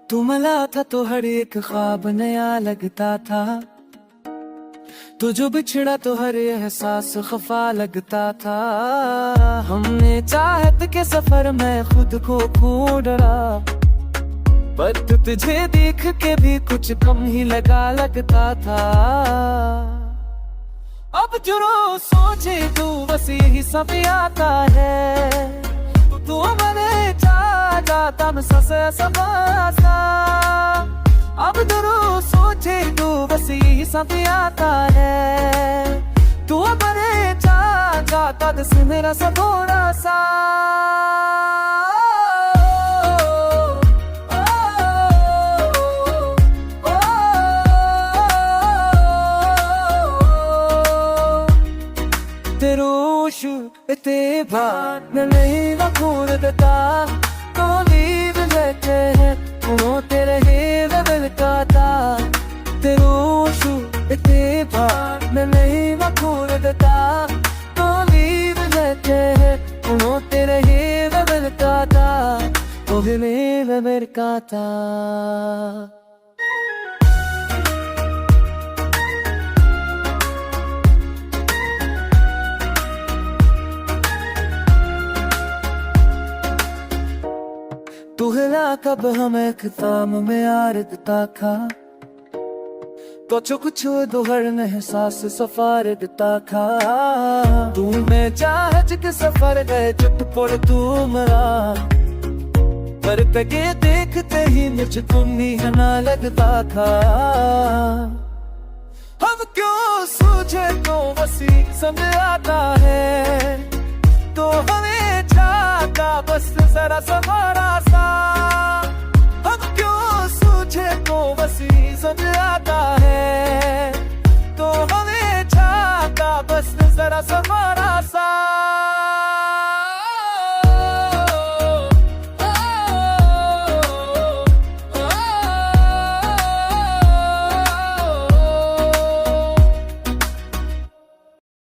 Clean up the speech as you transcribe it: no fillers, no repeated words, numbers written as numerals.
तू मिला था तो हर एक ख्वाब नया लगता था, तू जो बिछड़ा तो हर एहसास खफा लगता था। हमने चाहत के सफर में खुद को खो डरा, पर तुझे देख के भी कुछ कम ही लगता था। अब जो रोज सोचे तू बस यही सब आता है, तू मैंने जाता मैं ससा। अब जो रोज सोचे तू बस यही सब आता है, तू मैंने जाता दस मेरा सा थोड़ा सा। तेरोशु ते भान नहीं वकूर देता, तो लीव लेते हैं उनो तेरे ही दिल का था। तेरोशु ते भान नहीं वकूर देता, तो लीव लेते हैं उनो तेरे ही दिल का था। तो भी मेरे का था। तू हिला कब हमें खिताब में आरता था, तो चुक छो दोहर एहसास सफार देता था। तू में चाहत के सफर गए चुप पड़ तू मरा, पर तके देखते ही मुझ तुम ही ना लगता था। हम क्यों सूझे तो वसी समझ आता है, तो हमें चाहता बस जरा सा